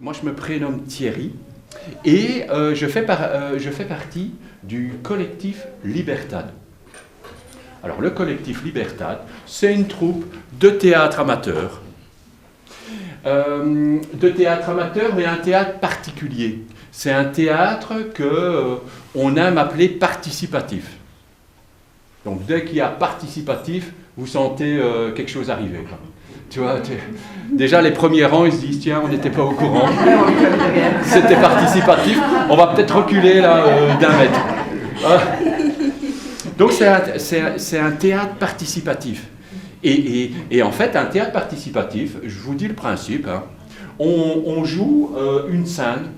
moi je me prénomme Thierry et je fais partie du collectif Libertad. Alors le collectif Libertad, c'est une troupe de théâtre amateur. Mais un théâtre particulier. C'est un théâtre qu'on aime appeler participatif. Donc dès qu'il y a participatif, vous sentez quelque chose arriver. Tu vois, déjà les premiers rangs, ils se disent tiens, on n'était pas au courant. C'était participatif. On va peut-être reculer là d'1 mètre. Donc c'est un théâtre participatif. Et en fait, un théâtre participatif, je vous dis le principe, hein, on joue une scène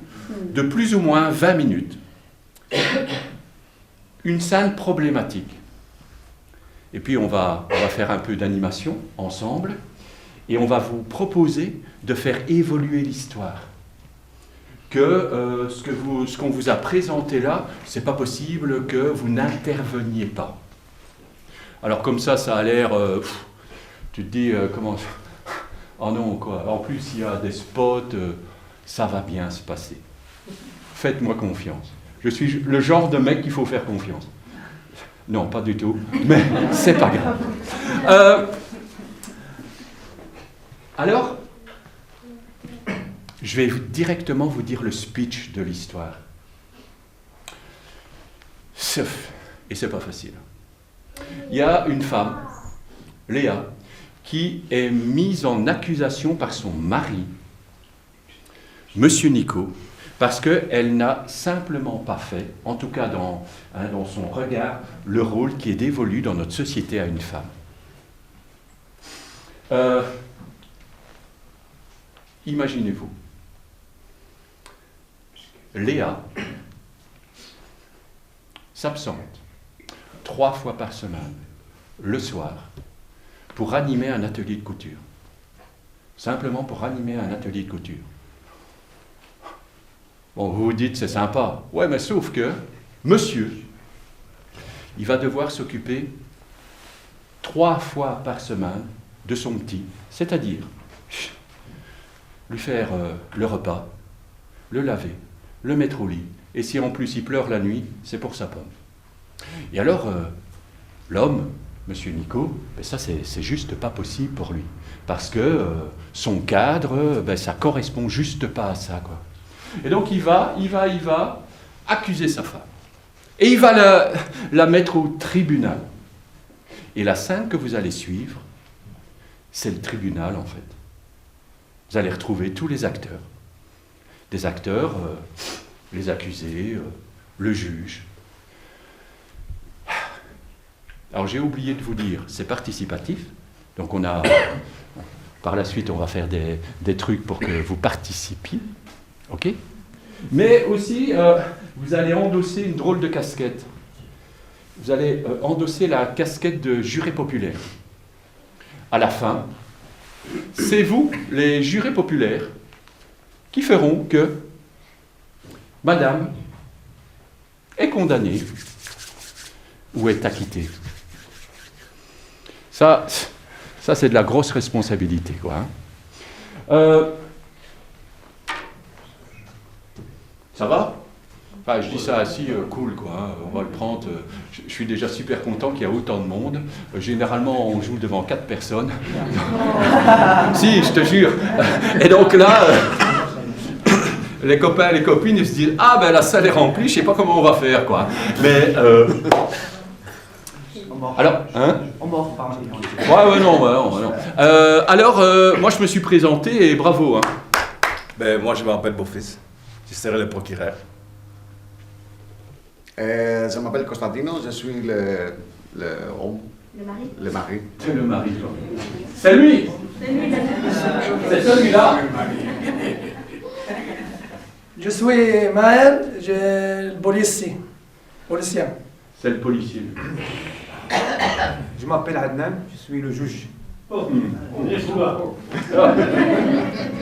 de plus ou moins 20 minutes. Une scène problématique. Et puis on va faire un peu d'animation ensemble, et on va vous proposer de faire évoluer l'histoire. Que ce qu'on vous a présenté là, c'est pas possible que vous n'interveniez pas. Alors comme ça a l'air... tu te dis, comment... Oh non, quoi. En plus, il y a des spots, ça va bien se passer. Faites-moi confiance. Je suis le genre de mec qu'il faut faire confiance. Non, pas du tout, mais c'est pas grave. Alors, je vais directement vous dire le speech de l'histoire. Et c'est pas facile. Il y a une femme, Léa, qui est mise en accusation par son mari, Monsieur Nico, parce qu'elle n'a simplement pas fait, en tout cas dans son regard, le rôle qui est dévolu dans notre société à une femme. Imaginez-vous, Léa s'absente 3 fois par semaine, le soir, pour animer un atelier de couture. Simplement pour animer un atelier de couture. Bon, vous vous dites, c'est sympa. Ouais, mais sauf que, monsieur, il va devoir s'occuper 3 fois par semaine de son petit, c'est-à-dire lui faire le repas, le laver, le mettre au lit, et si en plus il pleure la nuit, c'est pour sa pomme. Et alors, l'homme, Monsieur Nico, ben ça c'est juste pas possible pour lui, parce que son cadre, ben ça correspond juste pas à ça, quoi. Et donc il va accuser sa femme. Et il va la mettre au tribunal. Et la scène que vous allez suivre, c'est le tribunal en fait. Vous allez retrouver tous les acteurs. Des acteurs, les accusés, le juge. Alors j'ai oublié de vous dire, c'est participatif. Donc par la suite on va faire des trucs pour que vous participiez. Ok ? Mais aussi, vous allez endosser une drôle de casquette. Vous allez endosser la casquette de juré populaire. À la fin, c'est vous, les jurés populaires, qui feront que Madame est condamnée ou est acquittée. Ça c'est de la grosse responsabilité, quoi. Ça va ? Enfin, je dis ça assis, cool, quoi. On va le prendre. Je suis déjà super content qu'il y a autant de monde. Généralement, on joue devant 4 personnes. Si, je te jure. Et donc là, les copains et les copines, ils se disent « Ah, ben la salle est remplie, je sais pas comment on va faire, quoi. » Mais... alors, hein ? On va en reparler. Ouais, non. Alors, moi, je me suis présenté et bravo, hein. Ben, moi, je m'appelle Beaufils. Je serai le procureur. Je m'appelle Constantino, je suis le homme. Le mari. Le mari. C'est le mari, toi. C'est lui. C'est celui-là. Je suis Maël, je suis policier. C'est le policier. Je m'appelle Adnan, je suis le juge. Oh.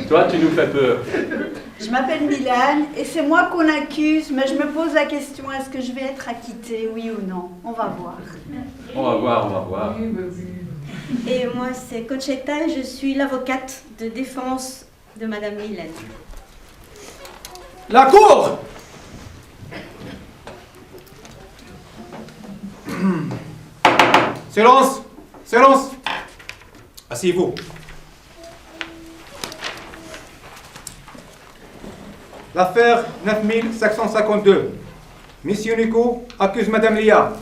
Toi, tu nous fais peur. Je m'appelle Milan et c'est moi qu'on accuse, mais je me pose la question, est-ce que je vais être acquittée, oui ou non? On va voir. On va voir. Et moi, c'est Conchetta et je suis l'avocate de défense de Madame Milan. La cour. Silence. Silence. Asseyez-vous. L'affaire 9552. Monsieur Nico accuse Madame Lia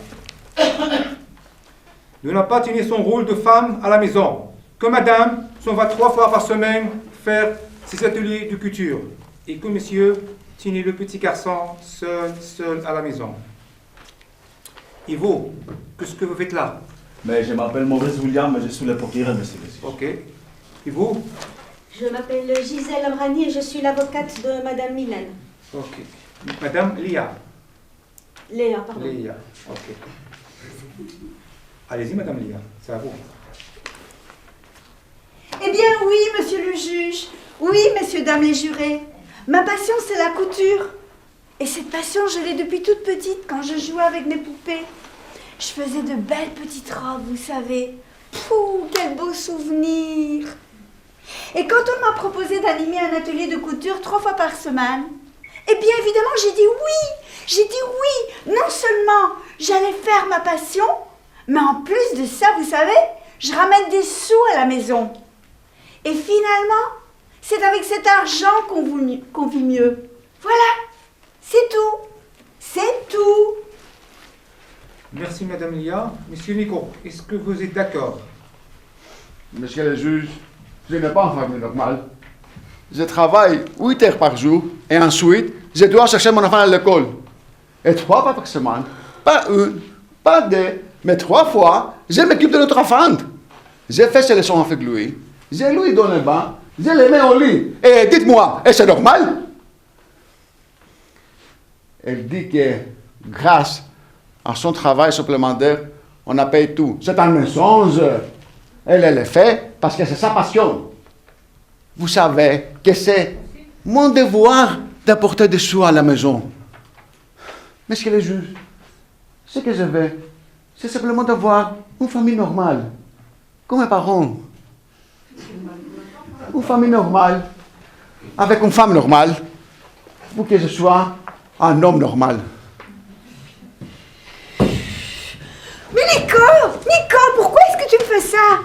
de ne pas tenir son rôle de femme à la maison, que Madame s'en va 3 fois par semaine faire ses ateliers de couture, et que Monsieur tenait le petit garçon seul à la maison. Et vous, qu'est-ce que vous faites là? Mais je m'appelle Maurice William, je suis le procureur, monsieur. Ok. Et vous? Je m'appelle Gisèle Amrani et je suis l'avocate de Madame Mylène. Ok. Madame Lia. Léa, pardon. Lia. Ok. Allez-y, Madame Lia, c'est à vous. Eh bien oui, monsieur le juge. Oui, messieurs, dames les jurés. Ma passion, c'est la couture. Et cette passion, je l'ai depuis toute petite, quand je jouais avec mes poupées. Je faisais de belles petites robes, vous savez. Pouh, quel beau souvenir. Et quand on m'a proposé d'animer un atelier de couture 3 fois par semaine, eh bien évidemment, j'ai dit oui. J'ai dit oui. Non seulement j'allais faire ma passion, mais en plus de ça, vous savez, je ramène des sous à la maison. Et finalement, c'est avec cet argent qu'on vit mieux. Voilà, c'est tout. C'est tout. Merci, Madame Lia. Monsieur Nico, est-ce que vous êtes d'accord? Monsieur le juge, je n'ai pas une famille normale. Je travaille 8 heures par jour et ensuite, je dois chercher mon enfant à l'école. Et 3 fois par semaine, pas 1, pas 2, mais 3 fois, je m'occupe de notre enfant. Je fais ses leçons avec lui, je lui donne le bain, je le mets au lit. Et dites-moi, est-ce normal? Elle dit que grâce à son travail supplémentaire, on a payé tout. C'est un mensonge. Elle le fait parce que c'est sa passion. Vous savez que c'est mon devoir d'apporter des sous à la maison. Monsieur le juge, ce que je veux, c'est simplement d'avoir une famille normale, comme mes parents. Une famille normale, avec une femme normale, pour que je sois un homme normal. Mais Nico, pourquoi est-ce que tu me fais ça?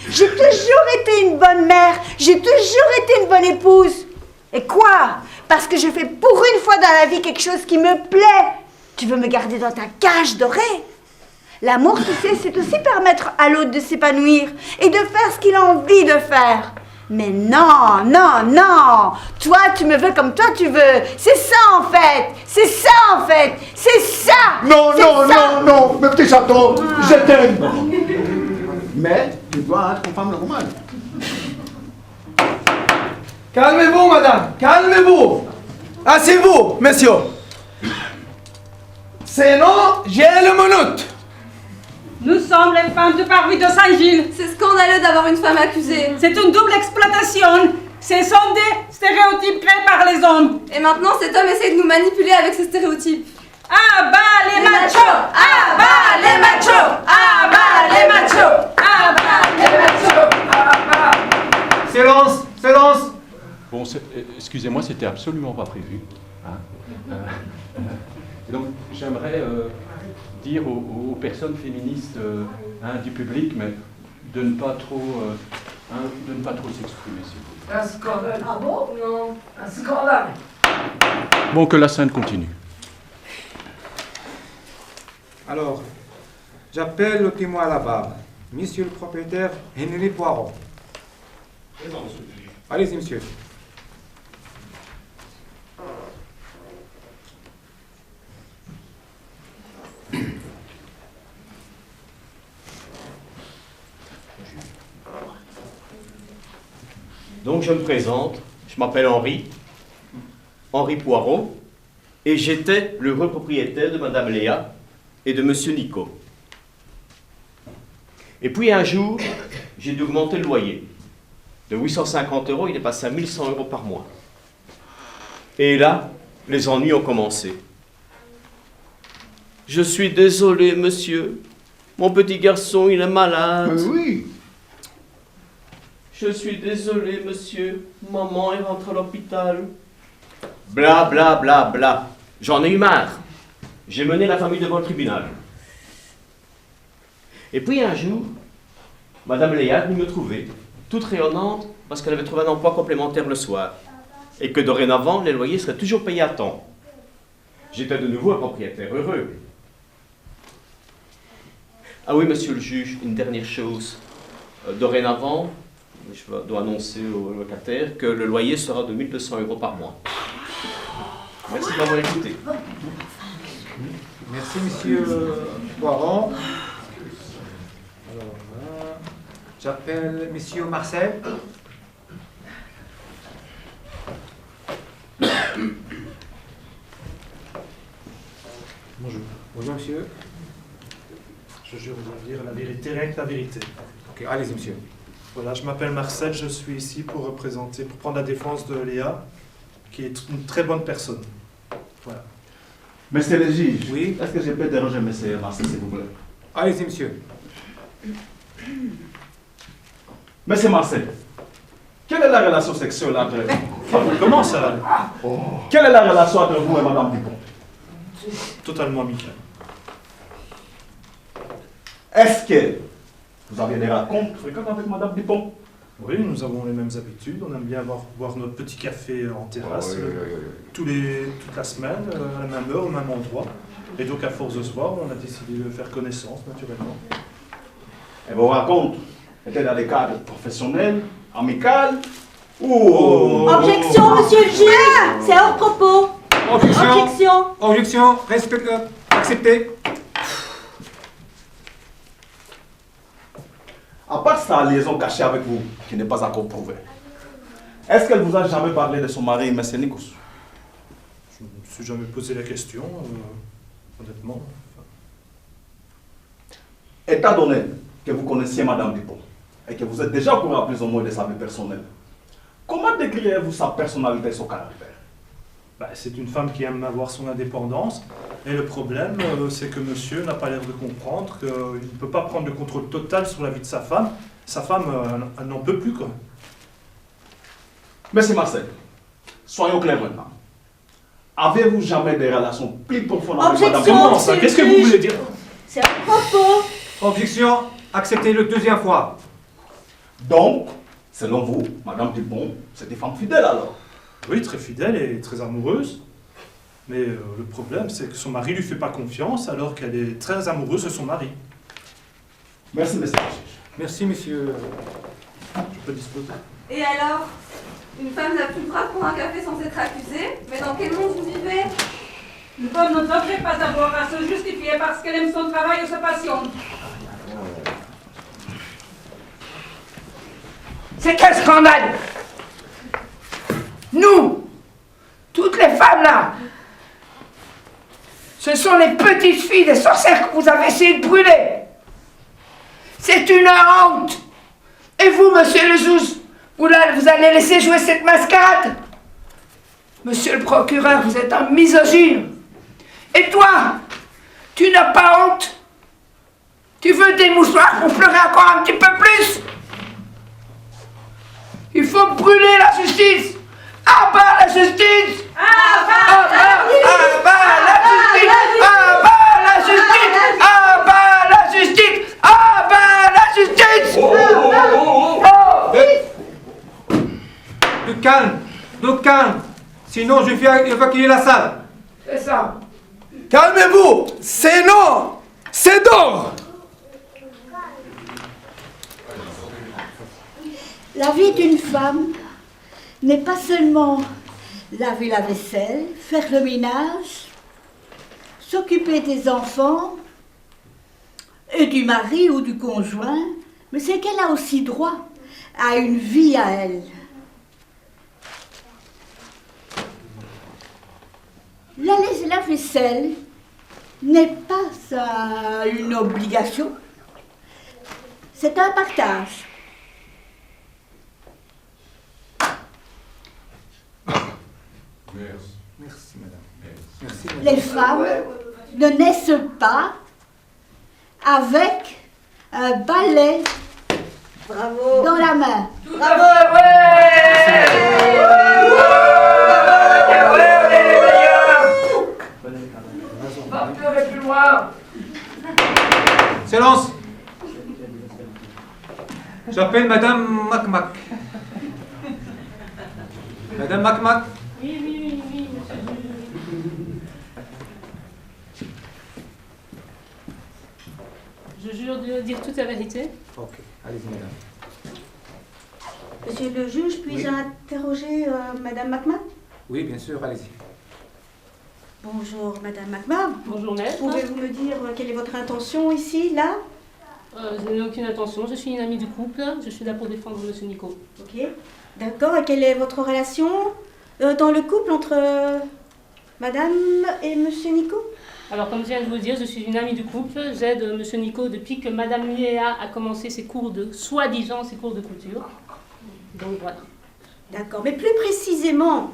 J'ai toujours été une bonne mère, j'ai toujours été une bonne épouse. Et quoi? Parce que je fais pour une fois dans la vie quelque chose qui me plaît. Tu veux me garder dans ta cage dorée? L'amour, tu sais, c'est aussi permettre à l'autre de s'épanouir et de faire ce qu'il a envie de faire. Mais non, non, non. Toi, tu me veux comme toi tu veux. C'est ça en fait. C'est ça en fait. C'est ça. Non, C'est non, ça. non, non, mes petits chatons, je t'aime. Mais tu dois être une femme normale. Calmez-vous, madame, calmez-vous. Asseyez-vous, monsieur. Sinon, j'ai le minute. Nous sommes les femmes du parvis de Saint-Gilles. C'est scandaleux d'avoir une femme accusée. C'est une double exploitation. Ce sont des stéréotypes créés par les hommes. Et maintenant, cet homme essaie de nous manipuler avec ces stéréotypes. Ah bah les machos! Ah bah les machos! Ah bah les machos! Ah bah les machos! Ah bah... Silence, silence. Bon, excusez-moi, c'était absolument pas prévu. Hein. Donc, j'aimerais dire aux personnes féministes du public, mais de ne pas trop, s'exprimer, s'il vous plaît. Un scandale. Ah bon? Non. Un scandale. Bon, que la scène continue. Alors, j'appelle le témoin à la barre. Monsieur le propriétaire Henry Poirot. Allez-y, monsieur. Donc je me présente, je m'appelle Henri Poirot, et j'étais le propriétaire de Madame Léa et de Monsieur Nico. Et puis un jour, j'ai dû augmenter le loyer. De 850 €, il est passé à 1100 € par mois. Et là, les ennuis ont commencé. Je suis désolé, monsieur. Mon petit garçon, il est malade. Mais oui. Je suis désolé, monsieur. Maman est rentrée à l'hôpital. Bla bla bla bla. J'en ai eu marre. J'ai mené la famille devant le tribunal. Et puis un jour, Madame Léa est venue me trouver, toute rayonnante, parce qu'elle avait trouvé un emploi complémentaire le soir. Et que dorénavant, les loyers seraient toujours payés à temps. J'étais de nouveau un propriétaire heureux. Ah oui, monsieur le juge, une dernière chose. Dorénavant, je dois annoncer au locataire que le loyer sera de 1 200 € par mois. Merci de m'avoir écouté. Merci, monsieur Poiron. Alors, j'appelle monsieur Marcel. Bonjour. Bonjour, monsieur. Je jure de vous dire la vérité, rien que la vérité. Ok, allez-y, monsieur. Voilà, je m'appelle Marcel, je suis ici pour prendre la défense de Léa, qui est une très bonne personne. Voilà. Monsieur le juge, Oui. est-ce que je peux déranger monsieur Marcel, s'il vous plaît? Allez-y, monsieur. Monsieur Marcel, quelle est la relation sexuelle entre Comment ça? Quelle est la relation entre vous et Madame Dupont? Totalement amical. Est-ce que vous avez des rencontres fréquentes avec Madame Dupont? Oui, nous avons les mêmes habitudes. On aime bien boire notre petit café en terrasse toute la semaine, à la même heure, au même endroit. Et donc, à force de se voir, on a décidé de faire connaissance, naturellement. Et vos rencontres étaient dans des cadres professionnels, amicaux ou... Objection, monsieur le juge. C'est hors propos. Objection. Objection. Objection. Accepté. À part sa liaison cachée avec vous, qui n'est pas encore prouvée, est-ce qu'elle vous a jamais parlé de son mari, M. Nikos? Je ne me suis jamais posé la question, honnêtement. Étant donné que vous connaissiez Madame Dupont et que vous êtes déjà au courant plus ou moins de sa vie personnelle, comment décririez-vous sa personnalité et son caractère? C'est une femme qui aime avoir son indépendance. Et le problème, c'est que monsieur n'a pas l'air de comprendre qu'il ne peut pas prendre le contrôle total sur la vie de sa femme. Sa femme, elle n'en peut plus, quoi. Monsieur Marcel, soyons clairs maintenant. Avez-vous jamais des relations plus profondes avec Madame Objection, Dupont? Comment ça? Qu'est-ce que vous voulez dire? C'est hors propos. Objection. Accepté le deuxième fois. Donc, selon vous, Madame Dupont, c'est une femme fidèle alors? Oui, très fidèle et très amoureuse. Mais le problème, c'est que son mari ne lui fait pas confiance alors qu'elle est très amoureuse de son mari. Merci, monsieur le juge. Merci, monsieur. Je peux disposer. Et alors, une femme n'a plus le droit de prendre un café sans être accusée? Mais dans quel monde vous vivez? Une femme ne devrait pas avoir à se justifier parce qu'elle aime son travail ou sa passion. C'est quel scandale! Nous, toutes les femmes là, ce sont les petites filles des sorcières que vous avez essayé de brûler. C'est une honte. Et vous, monsieur le juge, vous allez laisser jouer cette mascarade? Monsieur le procureur, vous êtes un misogyne. Et toi, tu n'as pas honte? Tu veux des mouchoirs pour pleurer encore un petit peu plus? Il faut brûler la justice. À bas la justice! À bas la justice! À bas la justice! À bas la justice! À bas la justice! De calme. Sinon, je vais évacuer la salle. C'est ça. Calmez-vous! C'est non! C'est d'or! La vie d'une femme n'est pas seulement laver la vaisselle, faire le ménage, s'occuper des enfants et du mari ou du conjoint, mais c'est qu'elle a aussi droit à une vie à elle. La vaisselle n'est pas une obligation, c'est un partage. Merci, madame. Merci, madame. Les femmes ne naissent pas avec un balai dans la main. Bravo! Ouais! J'appelle Madame Macmac. Madame Macmac. Oui, monsieur. Je jure de dire toute la vérité. Ok, allez-y, madame. Monsieur le juge, puis-je interroger Madame Macmac? Oui, bien sûr, allez-y. Bonjour Madame Macmac. Bonjour maître. Pouvez-vous me dire quelle est votre intention ici, là? Je n'ai aucune intention, je suis une amie du couple, je suis là pour défendre monsieur Nico. Ok, d'accord. Et quelle est votre relation dans le couple entre Madame et monsieur Nico? Alors comme je viens de vous dire, je suis une amie du couple, j'aide monsieur Nico depuis que Madame Léa a commencé ses cours de, soi-disant, ses cours de couture. Donc voilà. D'accord, mais plus précisément,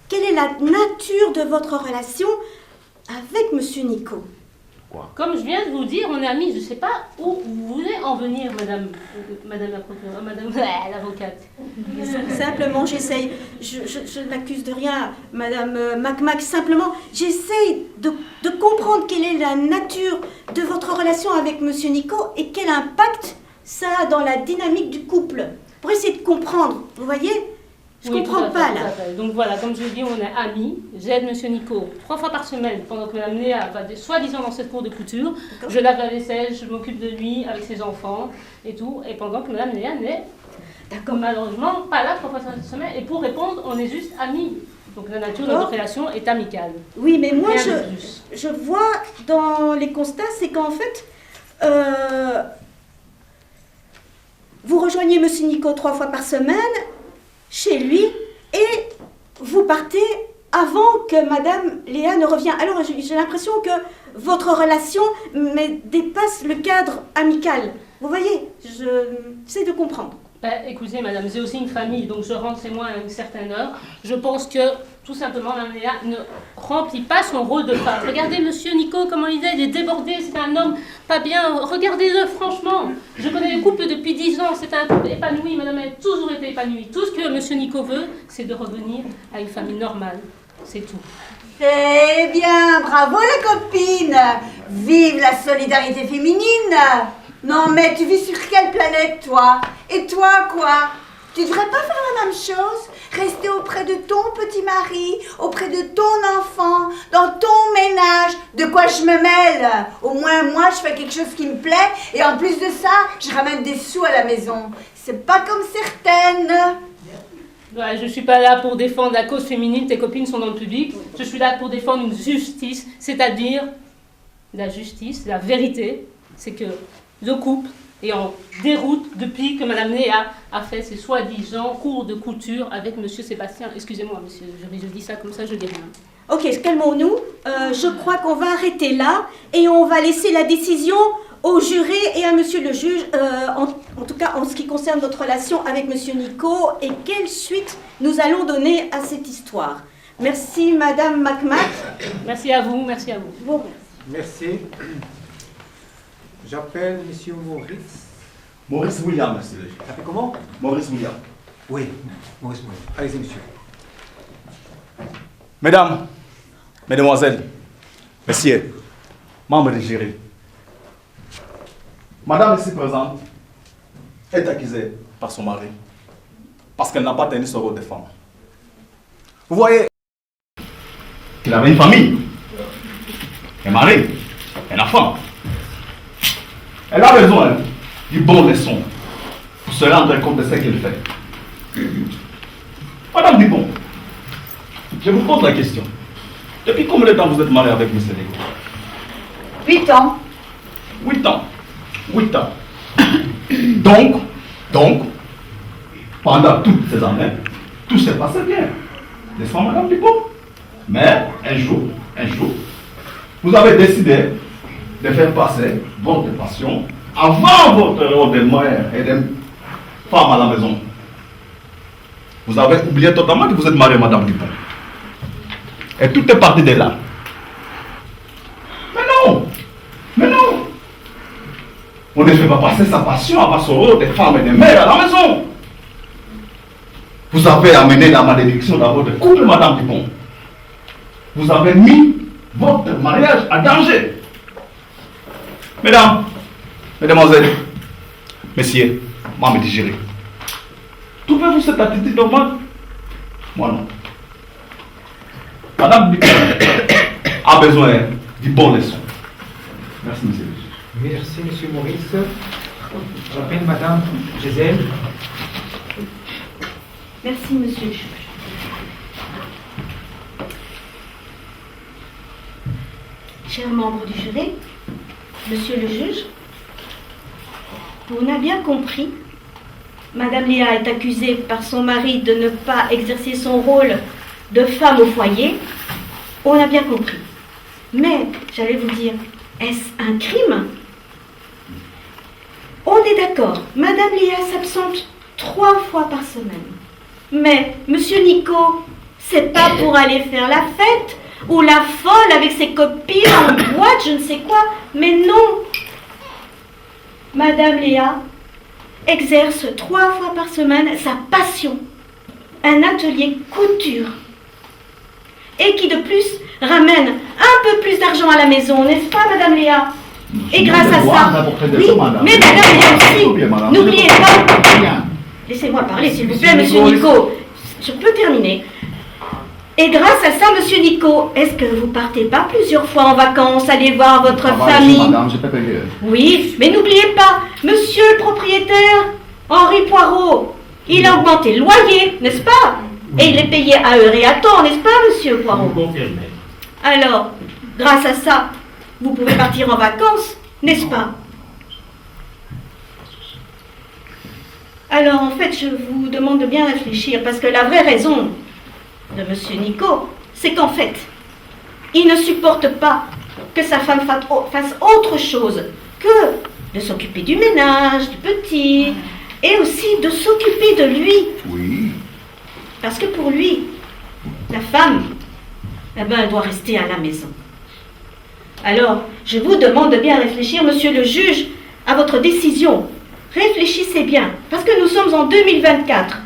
quelle est la nature de votre relation avec monsieur Nico? Comme je viens de vous dire, on est amis, je ne sais pas où vous voulez en venir, madame la procureure, madame l'avocate. Simplement, j'essaye, je ne l'accuse de rien, Madame Macmac, simplement, j'essaye de comprendre quelle est la nature de votre relation avec monsieur Nico et quel impact ça a dans la dynamique du couple. Pour essayer de comprendre, vous voyez? Je ne comprends pas, là. Donc voilà, comme je l'ai dit, on est amis. J'aide monsieur Nico 3 fois par semaine pendant que madame Léa va soi-disant dans cette cour de couture. Je lave la vaisselle, je m'occupe de lui avec ses enfants et tout. Et pendant que madame Léa n'est malheureusement pas là 3 fois par semaine. Et pour répondre, on est juste amis. Donc la nature de notre relation est amicale. Oui, mais moi, Rien de plus. je vois dans les constats, c'est qu'en fait, vous rejoignez monsieur Nico 3 fois par semaine chez lui et vous partez avant que madame Léa ne revienne. Alors j'ai l'impression que votre relation dépasse le cadre amical. Vous voyez, j'essaie de comprendre. Écoutez madame, j'ai aussi une famille, donc je rentre chez moi à une certaine heure. Je pense que tout simplement madame Léa ne remplit pas son rôle de femme. Regardez monsieur Nico, comment il est débordé, c'est un homme pas bien. Regardez-le franchement. Je connais le couple depuis 10 ans, c'est un couple épanoui, madame a toujours été épanouie. Tout ce que monsieur Nico veut, c'est de revenir à une famille normale. C'est tout. Eh bien, bravo la copine. Vive la solidarité féminine. Non mais tu vis sur quelle planète toi? Et toi quoi? Tu devrais pas faire la même chose? Rester auprès de ton petit mari, auprès de ton enfant, dans ton ménage. De quoi je me mêle? Au moins moi je fais quelque chose qui me plaît et en plus de ça, je ramène des sous à la maison. C'est pas comme certaines. Ouais, je suis pas là pour défendre la cause féminine, tes copines sont dans le public. Je suis là pour défendre une justice, c'est-à-dire la justice, la vérité. C'est que le couple est en déroute depuis que madame Léa a fait ses soi-disant cours de couture avec monsieur Sébastien. Excusez-moi, monsieur, je dis ça comme ça, je dis rien. Ok, calmons-nous. Je crois qu'on va arrêter là et on va laisser la décision au juré et à monsieur le juge, en tout cas en ce qui concerne votre relation avec monsieur Nico et quelle suite nous allons donner à cette histoire. Merci madame Macmac. Merci à vous, merci à vous. Bon. Merci. J'appelle monsieur Maurice. Maurice William, monsieur. Ça fait comment? Maurice William. Oui, Maurice William. Allez-y, monsieur. Mesdames, mesdemoiselles, messieurs, membres du jury, madame ici présente est accusée par son mari parce qu'elle n'a pas tenu son rôle de femme. Vous voyez qu'il avait une famille, un mari, un enfant. Elle a besoin du bon leçon pour se rendre compte de ce qu'elle fait. Madame Dupont, je vous pose la question. Depuis combien de temps vous êtes mariée avec M. Nico? 8 ans. 8 ans. 8 ans. Donc, pendant toutes ces années, tout s'est passé bien. N'est-ce pas, Madame Dupont? Mais un jour, vous avez décidé de faire passer votre passion avant votre rôle de mère et de femme à la maison. Vous avez oublié totalement que vous êtes mariée, Madame Dupont. Et tout est parti de là. Mais non. On ne fait pas passer sa passion avant son rôle de femme et de mère à la maison. Vous avez amené la malédiction dans votre couple, Madame Dupont. Vous avez mis votre mariage en danger. Mesdames, mesdemoiselles, messieurs, m'a me digérer. Trouvez-vous cette attitude normale? Moi non. Madame a besoin d'une bonne leçon. Merci, monsieur. Merci, monsieur Maurice. J'appelle madame Gisèle. Merci, monsieur le juge. Chers membres du jury, monsieur le juge, on a bien compris. Madame Léa est accusée par son mari de ne pas exercer son rôle de femme au foyer. On a bien compris. Mais, j'allais vous dire, est-ce un crime? On est d'accord, Madame Léa s'absente 3 fois par semaine. Mais, Monsieur Nico, c'est pas pour aller faire la fête ou la folle avec ses copines en boîte, je ne sais quoi. Mais non. Madame Léa exerce 3 fois par semaine sa passion, un atelier couture. Et qui de plus ramène un peu plus d'argent à la maison, n'est-ce pas, Madame Léa? Et grâce à ça, oui, mais Madame Léa aussi, n'oubliez pas. Laissez-moi parler, s'il vous plaît, Monsieur Nico. Je peux terminer. Et grâce à ça, Monsieur Nico, est-ce que vous partez pas plusieurs fois en vacances, aller voir votre famille? Madame, je peux payer. Oui, mais n'oubliez pas, Monsieur le propriétaire, Henri Poirot, il a augmenté le loyer, n'est-ce pas? Et il est payé à heure et à temps, n'est-ce pas, Monsieur Poirot? Confirmez. Alors, grâce à ça, vous pouvez partir en vacances, n'est-ce pas? Alors, en fait, je vous demande de bien réfléchir, parce que la vraie raison de Monsieur Nico, c'est qu'en fait, il ne supporte pas que sa femme fasse autre chose que de s'occuper du ménage, du petit, et aussi de s'occuper de lui. Oui. Parce que pour lui, la femme, eh ben, elle doit rester à la maison. Alors, je vous demande de bien réfléchir, monsieur le juge, à votre décision. Réfléchissez bien, parce que nous sommes en 2024.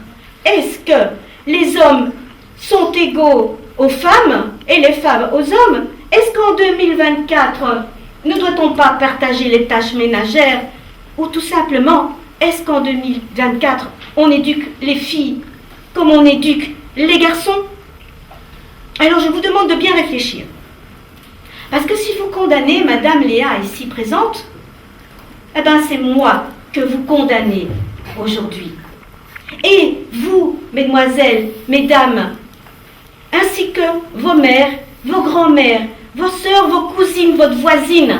Est-ce que les hommes sont égaux aux femmes et les femmes aux hommes? Est-ce qu'en 2024, ne doit-on pas partager les tâches ménagères? Ou tout simplement, est-ce qu'en 2024, on éduque les filles comme on éduque les garçons? Alors je vous demande de bien réfléchir. Parce que si vous condamnez Madame Léa ici présente, eh ben c'est moi que vous condamnez aujourd'hui. Et vous, mesdemoiselles, mesdames, ainsi que vos mères, vos grands-mères, vos sœurs, vos cousines, votre voisine.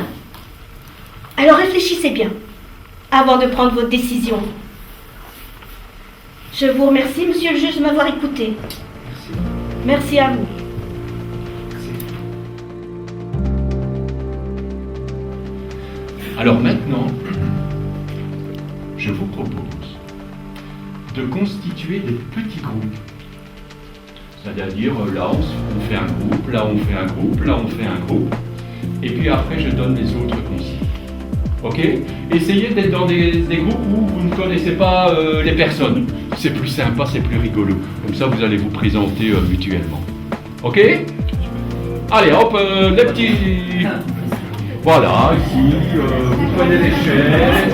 Alors réfléchissez bien avant de prendre votre décision. Je vous remercie, monsieur le juge, de m'avoir écouté. Merci à vous. Alors maintenant, je vous propose de constituer des petits groupes. C'est-à-dire, là on fait un groupe, là on fait un groupe, là on fait un groupe. Et puis après, je donne les autres consignes. Ok? Essayez d'être dans des groupes où vous ne connaissez pas les personnes. C'est plus sympa, c'est plus rigolo. Comme ça, vous allez vous présenter mutuellement. Ok? Allez, hop, les petits... Voilà, ici, vous prenez les chaises...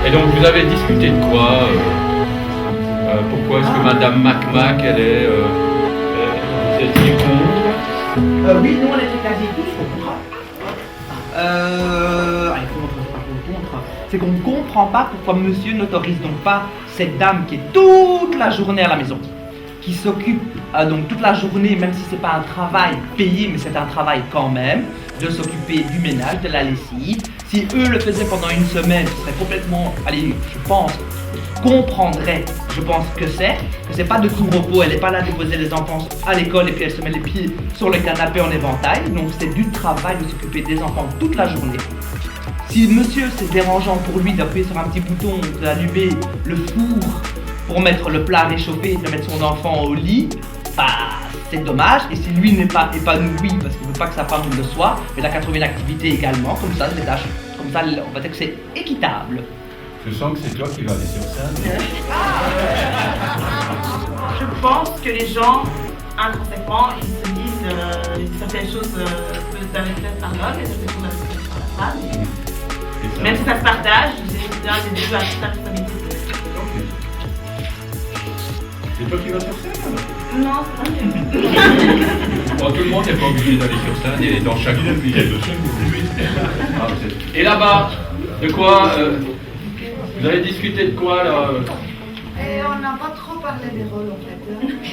Et donc vous avez discuté de quoi pourquoi est-ce que Madame Mac, elle est... vous étiez contre Oui, nous on était quasi tous contre. Comment on pas contre? C'est qu'on ne comprend pas pourquoi monsieur n'autorise donc pas cette dame qui est toute la journée à la maison, qui s'occupe donc toute la journée, même si c'est pas un travail payé, mais c'est un travail quand même, de s'occuper du ménage, de la lessive. Si eux le faisaient pendant une semaine, ce serait complètement, allez, je pense, comprendrait, je pense que c'est pas de tout repos, elle n'est pas là de déposer les enfants à l'école et puis elle se met les pieds sur le canapé en éventail, donc c'est du travail de s'occuper des enfants toute la journée. Si monsieur c'est dérangeant pour lui d'appuyer sur un petit bouton, d'allumer le four pour mettre le plat réchauffé et de mettre son enfant au lit, bah c'est dommage. Et si lui n'est pas épanoui parce qu'il ne veut pas que sa femme le soit, mais il a qu'à trouver une activité également, comme ça on va dire que c'est équitable. Je sens que c'est toi qui vas aller sur scène. Je pense que les gens, intrinsèquement, ils se disent certaines choses peuvent être faites par l'homme et certaines choses peuvent être faites par la femme. Même si ça se partage, c'est des jeux à toute responsabilité. C'est toi qui vas sur scène? Non, c'est pas Bon, tout le monde n'est pas obligé d'aller sur scène et dans chaque groupe, il y a deux Et là-bas, de quoi vous avez discuté de quoi là Et on n'a pas trop parlé des rôles en fait.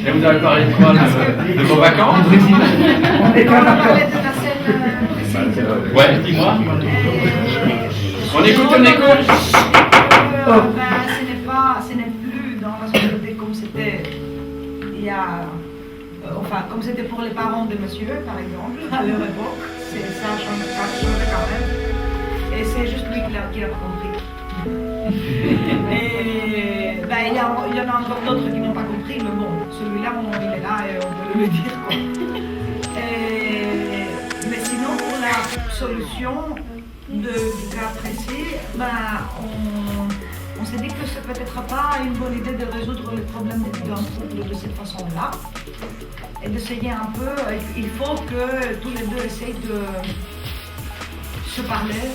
Et vous avez parlé de quoi de vos vacances On a parlé de la scène. Ouais, dis-moi. On écoute. Ce n'est plus dans la société comme c'était il y a... comme c'était pour les parents de monsieur, par exemple, à leur époque. Ça a changé quand même. Et c'est juste lui qui l'a pas compris. Et il y en a encore d'autres qui n'ont pas compris, mais bon, celui-là, il est là et on peut le dire, quoi. Mais sinon, pour la solution du cas précis, on s'est dit que ce peut-être pas une bonne idée de résoudre les problèmes d'un couple de cette façon-là. Et d'essayer un peu, il faut que tous les deux essayent de se parler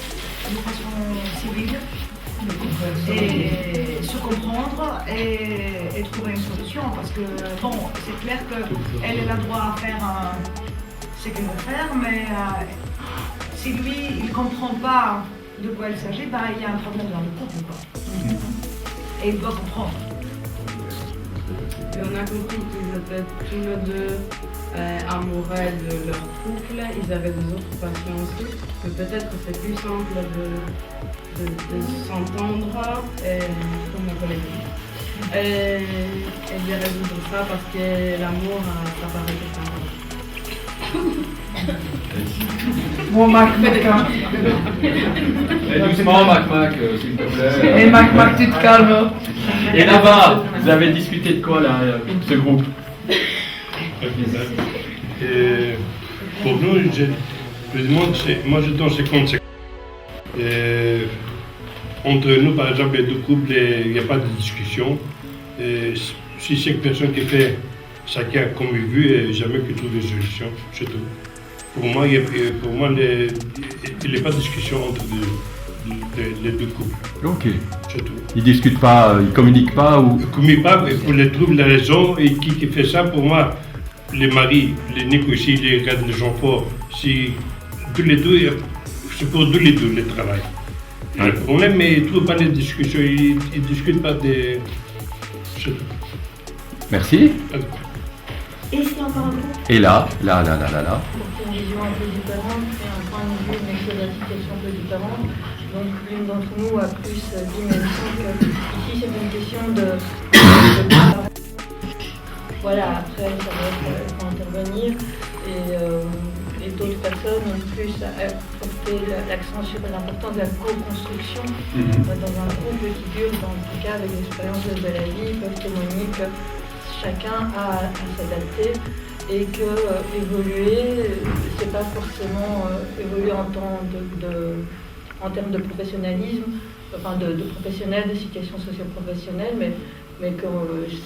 de façon civile, et se comprendre et trouver une solution. Parce que, bon, c'est clair qu'elle a le droit à faire ce qu'elle veut faire, mais si lui, il ne comprend pas de quoi il s'agit, il y a un problème dans le couple, quoi. Et il doit comprendre. Et on a compris qu'ils étaient tous les deux amoureux de leur couple, ils avaient des autres passions aussi, que peut-être c'est plus simple de s'entendre, comme mon collègue dit, et de résoudre ça parce que l'amour, ça paraît que Bon, Mac. Et doucement, Mac, s'il te plaît. Et Mac, tu te calmes. Et là-bas, vous avez discuté de quoi, là, ce groupe? Pour nous, je demande, moi je donne 50. Entre nous, par exemple, les deux couples, il n'y a pas de discussion. Si chaque personne qui fait chacun comme il veut, jamais qu'il trouve des solutions, c'est tout. Pour moi, il n'y a pas de discussion entre les deux couples. Ok. C'est tout. Ils discutent pas, ils communiquent pas ou... Ils ne communiquent pas, mais pour les trouver la raison. Et qui fait ça, pour moi, les maris, les négocier, les regards les enfants, si tous les deux, c'est pour tous les deux le travail. Ouais. Le problème, mais ils ne trouvent pas de discussion, ils ne discutent pas de... C'est tout. Merci. Et si on parle Et là. C'est une vision un peu différente, c'est un point de vue, mais c'est la situation un peu différente. Donc l'une d'entre nous a plus dit, mais il me semble que ici c'est une question de... Voilà, après ça va être intervenir et d'autres personnes ont plus porté l'accent sur l'importance de la co-construction dans un groupe qui dure, en tout cas avec l'expérience de la vie, peuvent témoigner que chacun a à s'adapter et que évoluer, c'est pas forcément évoluer en termes de professionnalisme, enfin de professionnel, de situation socio-professionnelle, mais que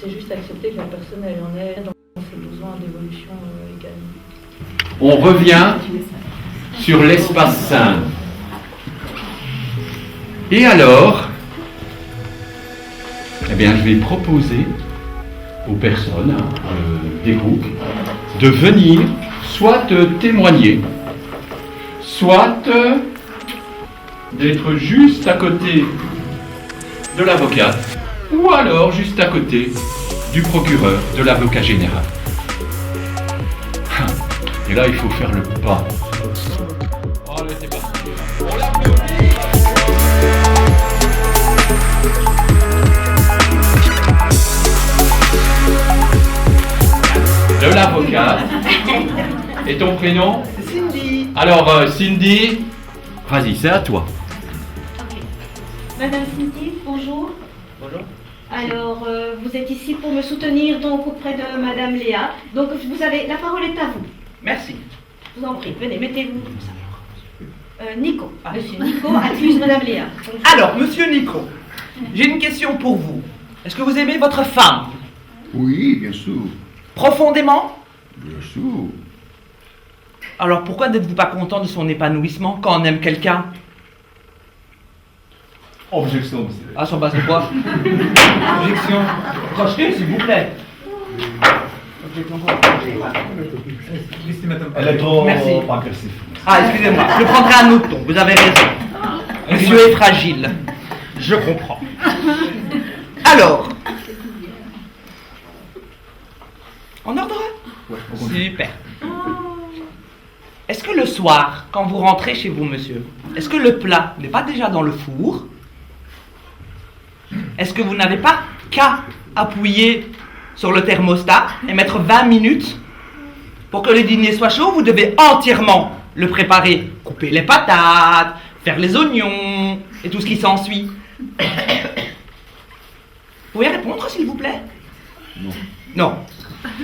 c'est juste accepter que la personne elle en est dans ses besoins d'évolution également. On revient sur l'espace sain. Et alors, eh bien, je vais proposer aux personnes des groupes de venir soit témoigner, soit d'être juste à côté de l'avocate, ou alors juste à côté du procureur, de l'avocat général. Et là, il faut faire le pas. Allez, c'est parti. On l'applaudit. De l'avocate. Et ton prénom? Cindy. Alors, Cindy, vas-y, c'est à toi. Madame Cindy, bonjour. Bonjour. Alors, vous êtes ici pour me soutenir donc auprès de Madame Léa. Donc, vous avez la parole est à vous. Merci. Je vous en prie, venez, mettez-vous. Nico, Monsieur Nico accuse Madame Léa. Alors, Monsieur Nico, j'ai une question pour vous. Est-ce que vous aimez votre femme? Oui, bien sûr. Profondément? Bien sûr. Alors pourquoi n'êtes-vous pas content de son épanouissement quand on aime quelqu'un? Objection, monsieur. Ah, sur base de quoi? Objection. Projetez, s'il vous plaît. Objection quoi? Elle est trop Merci. agressive. Ah, excusez-moi, je prendrai un autre ton, vous avez raison. Monsieur est fragile. Je comprends. Alors. En ordre? Ouais, Super. Est-ce que le soir, quand vous rentrez chez vous, monsieur, est-ce que le plat n'est pas déjà dans le four? Est-ce que vous n'avez pas qu'à appuyer sur le thermostat et mettre 20 minutes pour que le dîner soit chaud? Vous devez entièrement le préparer. Couper les patates, faire les oignons et tout ce qui s'ensuit. Vous pouvez répondre, s'il vous plaît? Non. Non.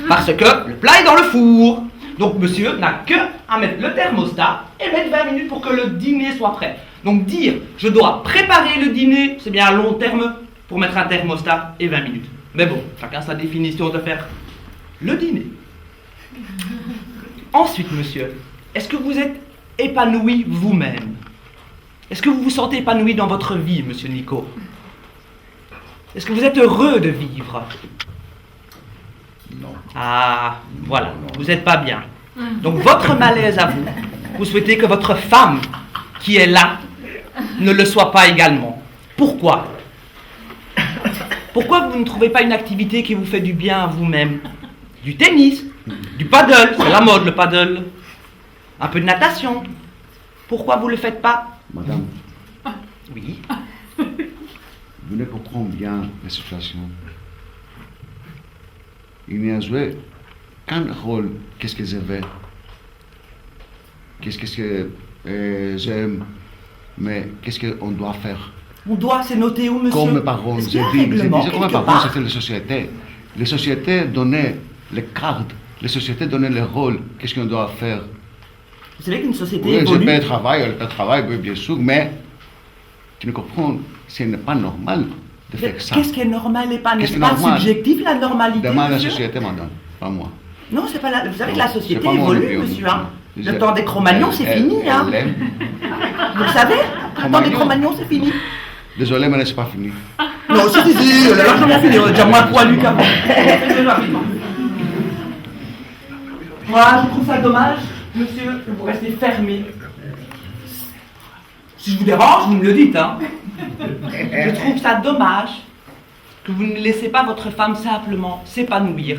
Parce que le plat est dans le four. Donc monsieur n'a que à mettre le thermostat et mettre 20 minutes pour que le dîner soit prêt. Donc dire je dois préparer le dîner, c'est bien à long terme pour mettre un thermostat et 20 minutes. Mais bon, chacun sa définition de faire le dîner. Ensuite monsieur, est-ce que vous êtes épanoui vous-même? Est-ce que vous vous sentez épanoui dans votre vie, monsieur Nico? Est-ce que vous êtes heureux de vivre? Non. Ah, voilà, vous n'êtes pas bien. Donc votre malaise à vous, vous souhaitez que votre femme, qui est là, ne le soit pas également. Pourquoi? Pourquoi vous ne trouvez pas une activité qui vous fait du bien à vous-même? Du tennis, du paddle, c'est la mode le paddle. Un peu de natation. Pourquoi vous ne le faites pas? Madame, Oui. vous ne comprenez bien la situation. Il n'y a joué qu'un rôle. Qu'est-ce que je veux? Qu'est-ce que j'aime? Mais qu'est-ce qu'on doit faire? On doit, c'est noté où, monsieur? Comme parents, Est-ce j'ai qu'il y a un dit, règlement comme quelque parents, part? c'était les sociétés. Les sociétés donnaient les cartes, les sociétés donnaient les rôles. Qu'est-ce qu'on doit faire? Vous savez qu'une société Oui, évolue. je peux travailler, oui, bien sûr, mais tu ne comprends, ce n'est pas normal de faire ça. Qu'est-ce qui est normal et pas Qu'est-ce n'est qui est pas normal? subjectif, la normalité, Demande à la monsieur? société, madame, pas moi. Non, c'est pas la... Vous savez que la Non, société c'est pas mon évolue, opinion. monsieur. Hein. Je- Le temps des Cro-Magnons, c'est fini. Hein. elle aime. Vous le savez? Le temps des Cro-Magnons. Cro-Magnons, c'est fini. Désolé, mais c'est pas fini. Non, si, on a largement fini. On est déjà moins poilu qu'avant. C'est déjà fini. Moi, je trouve ça dommage, monsieur, que vous restez fermé. Si je vous dérange, vous me le dites, hein. Je trouve ça dommage que vous ne laissez pas votre femme simplement s'épanouir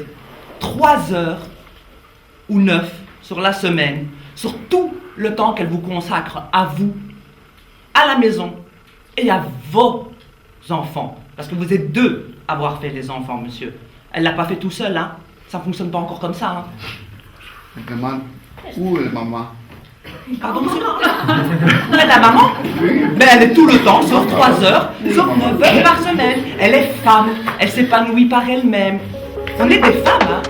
3 heures ou 9 sur la semaine, sur tout le temps qu'elle vous consacre à vous, à la maison et à vos enfants. Parce que vous êtes 2 à avoir fait les enfants, monsieur. Elle l'a pas fait tout seul, hein. Ça ne fonctionne pas encore comme ça, hein. Je demande, où est la maman? Pardon, monsieur? Où est la maman? Mais elle est tout le temps, sauf 3 heures, sauf 9 heures par semaine. Elle est femme, elle s'épanouit par elle-même. On est des femmes, hein.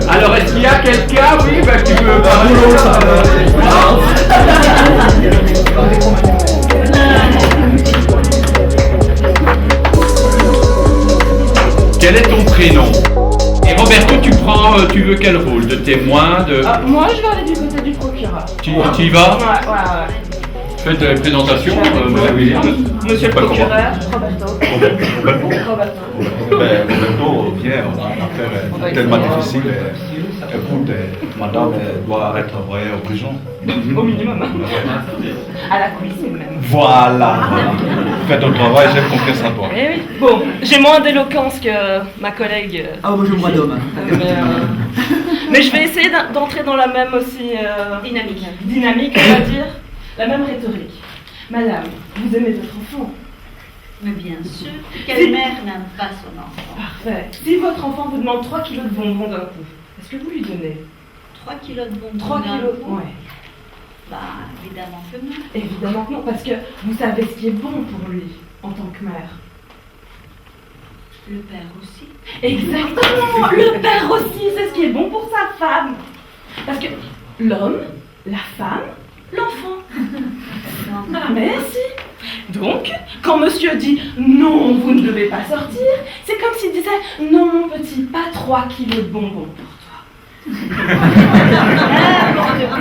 Alors, est-ce qu'il y a quelqu'un, oui, qui veut parler? veux quel rôle? De témoin, de... Moi, je vais aller du côté du procureur. Tu y vas? Ouais. Faites la présentation, Monsieur le procureur, Roberto. Roberto, viens, on a une affaire tellement difficile. Écoute, madame doit être envoyée en prison. Au minimum. À la cuisine même. Voilà. Fais ton travail, j'ai confiance en toi. Eh oui. Bon, j'ai moins d'éloquence que ma collègue. Ah, moi je me d'homme. Mais je vais essayer d'entrer dans la même aussi dynamique, on va dire, la même rhétorique. Madame, vous aimez votre enfant? Mais bien sûr, quelle mère n'aime pas son enfant? Parfait. Si votre enfant vous demande 3 kilos de bonbons d'un coup, est-ce que vous lui donnez? 3 kilos de bonbons 3 kilos, ouais. Bah, évidemment que non. Évidemment que non, parce que vous savez ce qui est bon pour lui, en tant que mère. Le père aussi. Exactement. Le père aussi, c'est ce qui est bon pour sa femme. Parce que l'homme, la femme, l'enfant. Mais si. Donc, quand monsieur dit non, vous ne devez pas sortir, c'est comme s'il disait non, mon petit, pas 3 kilos de bonbons pour toi.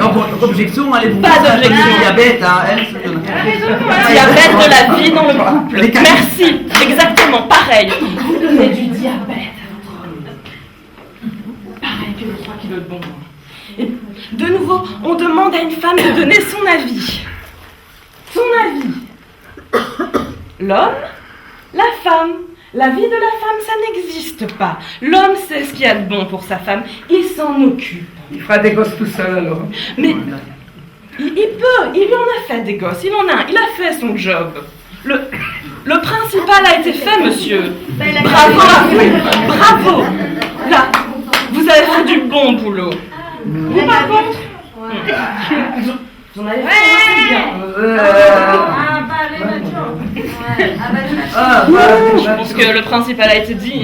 Non, objection, allez-vous. Pas d'objection. Diabète, hein, elle. Diabète de la vie dans le couple. Merci. Exactement, pareil. Vous donnez du diabète à votre homme. Pareil que les 3 kilos de bonbons. Et de nouveau, on demande à une femme de donner son avis. Son avis. L'homme, la femme. La vie de la femme, ça n'existe pas. L'homme sait ce qu'il y a de bon pour sa femme, il s'en occupe. Il fera des gosses tout seul alors. Mais il peut, il en a fait des gosses, il en a un, il a fait son job. Le principal a été fait, monsieur. Bravo à vous, bravo. Là, vous avez fait du bon boulot. Vous par contre, vous en avez fait bien. Je pense que le principal a été dit.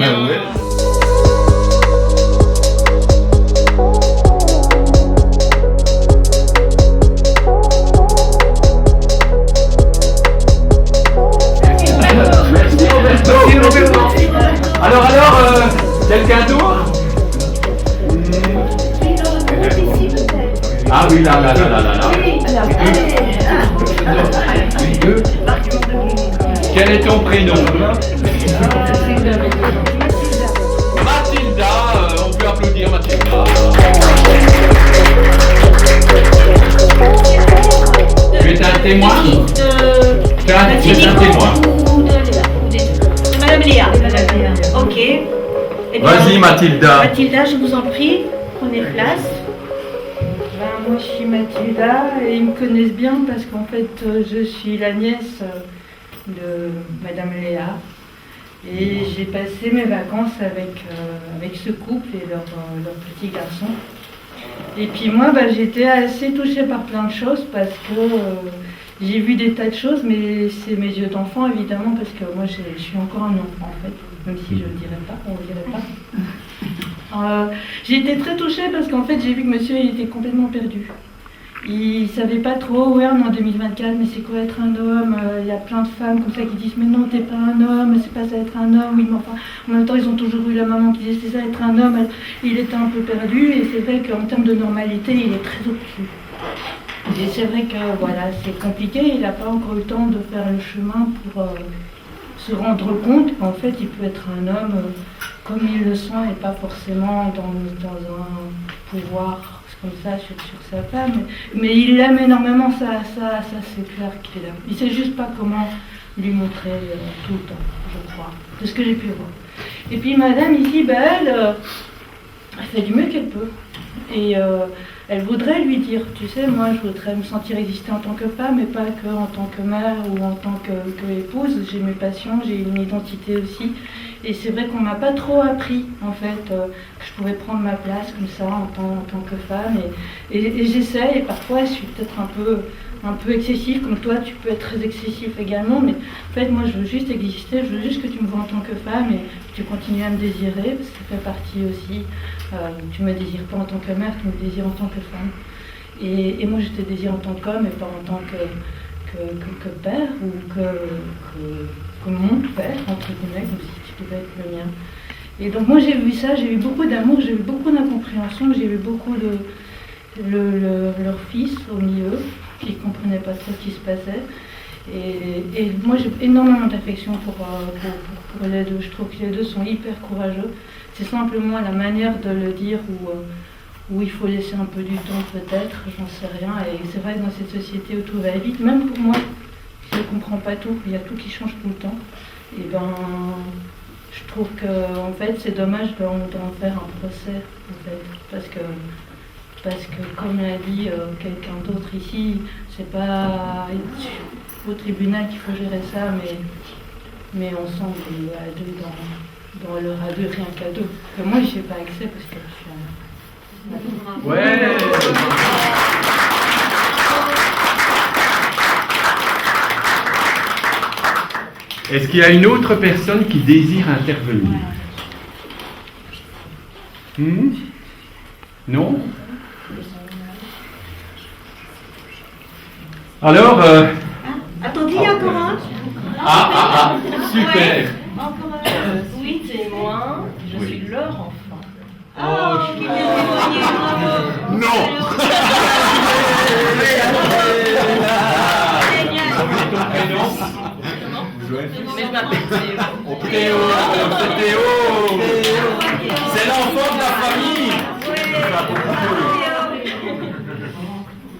Alors, quelqu'un d'autre? Ah oui, là. Quel est ton prénom? Mathilda, on peut applaudir Mathilda. Tu es un témoin? Tu es un témoin. Madame Léa. Ok. Vas-y Mathilda. Mathilda, je vous en prie, prenez place. Moi je suis Mathilda et ils me connaissent bien parce qu'en fait je suis la nièce de Madame Léa et j'ai passé mes vacances avec ce couple et leur petit garçon. Et puis moi j'étais assez touchée par plein de choses parce que j'ai vu des tas de choses, mais c'est mes yeux d'enfant évidemment parce que moi je suis encore un enfant en fait, même si je ne le dirais pas, on ne le dirait pas. J'ai été très touchée parce qu'en fait j'ai vu que monsieur il était complètement perdu. Il savait pas trop, ouais on est en 2024, mais c'est quoi être un homme? Il y a plein de femmes comme ça qui disent mais non t'es pas un homme, c'est pas ça être un homme, oui mais enfin en même temps ils ont toujours eu la maman qui disait c'est ça être un homme, il était un peu perdu et c'est vrai qu'en termes de normalité il est très au-dessus. Et c'est vrai que voilà c'est compliqué, il n'a pas encore eu le temps de faire le chemin pour se rendre compte qu'en fait il peut être un homme comme il le sent et pas forcément dans un pouvoir comme ça sur sa femme, mais il l'aime énormément, ça c'est clair qu'il l'aime. Il sait juste pas comment lui montrer tout le temps, je crois, de ce que j'ai pu voir. Et puis madame ici, elle fait du mieux qu'elle peut. Et elle voudrait lui dire, tu sais, moi je voudrais me sentir exister en tant que femme et pas que en tant que mère ou en tant que épouse. J'ai mes passions, j'ai une identité aussi. Et c'est vrai qu'on m'a pas trop appris en fait que je pouvais prendre ma place comme ça en tant que femme. Et j'essaie, et parfois je suis peut-être un peu excessif, comme toi tu peux être très excessif également, mais en fait moi je veux juste exister, je veux juste que tu me vois en tant que femme et que tu continues à me désirer, parce que ça fait partie aussi, tu me désires pas en tant que mère, tu me désires en tant que femme. Et moi je te désire en tant qu'homme et pas en tant que père ou que mon père, entre guillemets, comme si tu pouvais être le mien. Et donc moi j'ai vu ça, j'ai eu beaucoup d'amour, j'ai eu beaucoup d'incompréhension, j'ai eu beaucoup de leur fils au milieu qui ne comprenait pas trop ce qui se passait. Et moi j'ai énormément d'affection pour les deux. Je trouve que les deux sont hyper courageux. C'est simplement la manière de le dire où il faut laisser un peu du temps peut-être, j'en sais rien. Et c'est vrai que dans cette société où tout va vite, même pour moi, je ne comprends pas tout, il y a tout qui change tout le temps. Et ben, je trouve que en fait c'est dommage d'en faire un procès en fait, parce que comme l'a dit quelqu'un d'autre ici, c'est pas au tribunal qu'il faut gérer ça, mais ensemble à deux dans leur à deux, rien qu'à deux. Que moi je n'ai pas accès parce que je suis Ouais. Est-ce qu'il y a une autre personne qui désire intervenir? Non? Alors, Attendez, il y a encore un. super. Encore Oui, témoin, je suis leur enfant. Oh, qui vient témoigner, bravo. Non. Mais je m'appelle Théo. Théo, c'est Théo. C'est l'enfant de la famille.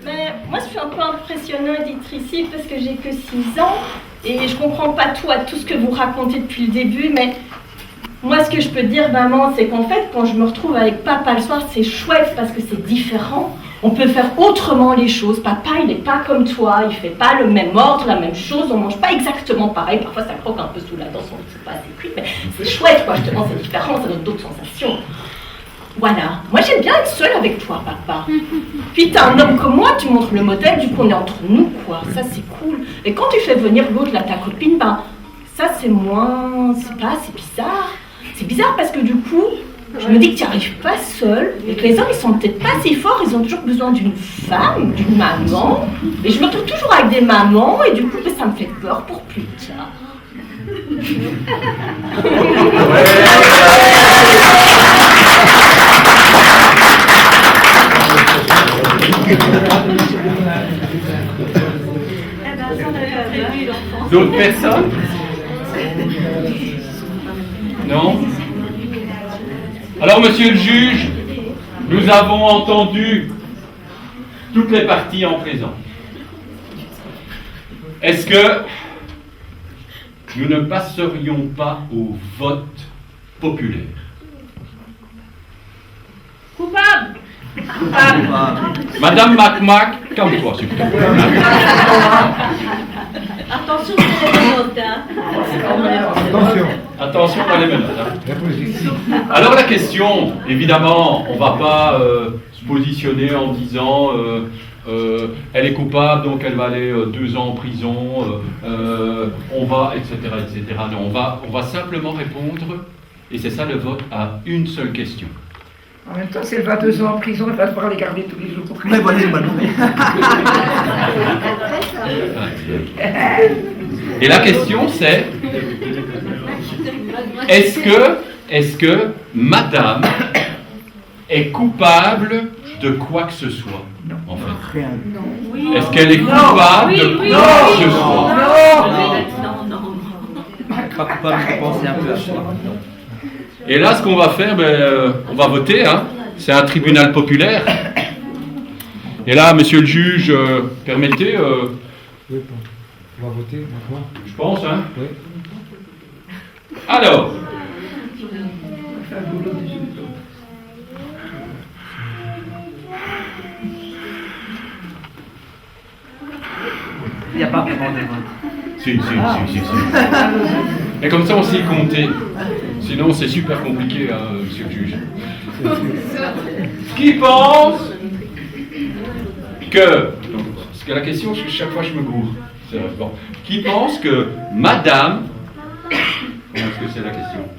Mais moi je suis un peu impressionnée d'être ici parce que j'ai que 6 ans et je comprends pas tout ce que vous racontez depuis le début, mais moi ce que je peux dire maman, c'est qu'en fait quand je me retrouve avec papa le soir, c'est chouette parce que c'est différent. On peut faire autrement les choses. Papa, il n'est pas comme toi, il fait pas le même ordre, la même chose, on mange pas exactement pareil. Parfois ça croque un peu sous la dent, c'est pas assez cuit, mais c'est chouette quoi, justement, c'est différent, ça donne d'autres sensations. Voilà, moi j'aime bien être seule avec toi, papa. Puis t'es un homme comme moi, tu montres le modèle, du coup on est entre nous, quoi. Ça c'est cool. Et quand tu fais venir l'autre, là, ta copine, ben ça c'est moins, c'est bizarre. C'est bizarre parce que du coup, je me dis que tu n'y arrives pas seule et que les hommes ils sont peut-être pas si forts, ils ont toujours besoin d'une femme, d'une maman. Et je me retrouve toujours avec des mamans et du coup ben, ça me fait peur pour plus tard. D'autres personnes? Non? Alors, monsieur le juge, nous avons entendu toutes les parties en présence. Est-ce que nous ne passerions pas au vote populaire? Coupable. Madame Mac, calme-toi, s'il vous plaît. Attention, c'est les menottes, hein. Attention à les menottes. Alors la question, évidemment, on ne va pas se positionner en disant elle est coupable, donc elle va aller 2 ans en prison, on va, etc., etc. Non, on va simplement répondre, et c'est ça le vote, à une seule question. En même temps, si elle va 2 ans en prison, elle va devoir les garder tous les jours. Mais voilà, Et la question c'est, est-ce que madame est coupable de quoi que ce soit? En fait. Est-ce qu'elle est coupable de quoi que ce soit? Pas coupable, je pensais un peu à ça. Et là, ce qu'on va faire, on va voter. Hein. C'est un tribunal populaire. Et là, monsieur le juge, permettez... Oui, on va voter maintenant. Je pense, hein. Oui. Alors... Il n'y a pas vraiment de vote. Si. Et comme ça, on sait compter. Sinon, c'est super compliqué, hein, monsieur le juge. Qui pense que... Parce que la question, chaque fois, je me gourre. C'est vrai. Bon. Qui pense que madame... Comment est-ce que c'est la question?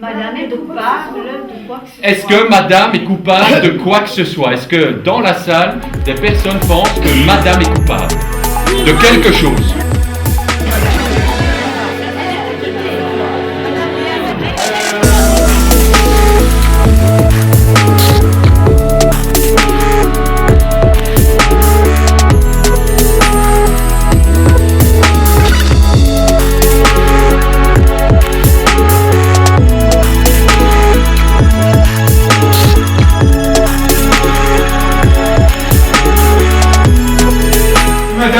Madame est coupable de quoi que ce soit. Est-ce que madame est coupable de quoi que ce soit? Est-ce que dans la salle, des personnes pensent que madame est coupable de quelque chose?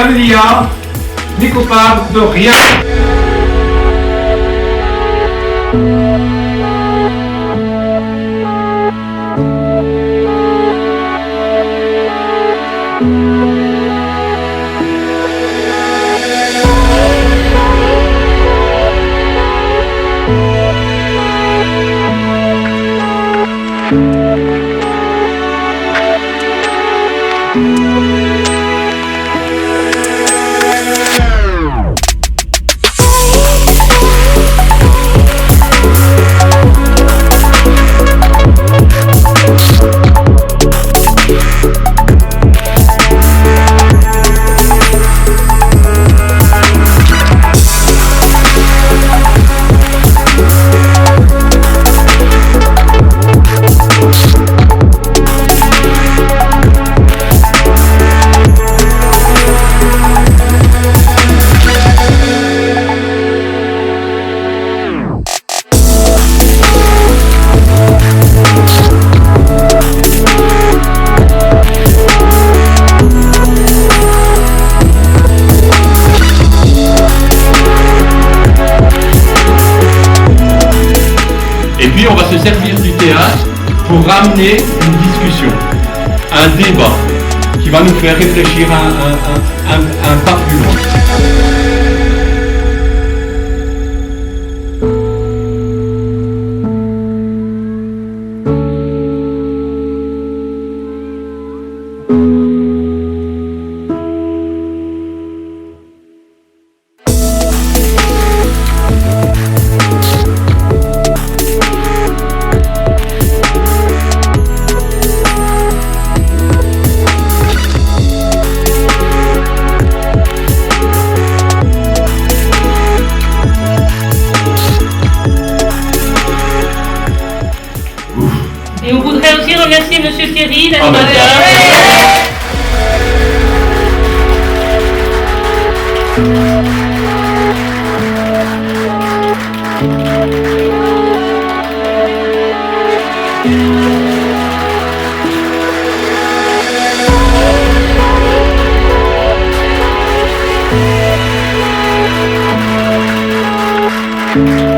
Madame Elia n'est coupable de rien. Et puis on va se servir du théâtre pour ramener une discussion, un débat qui va nous faire réfléchir un pas plus loin. Et on voudrait aussi remercier Monsieur Thierry, l'animateur. Thank you.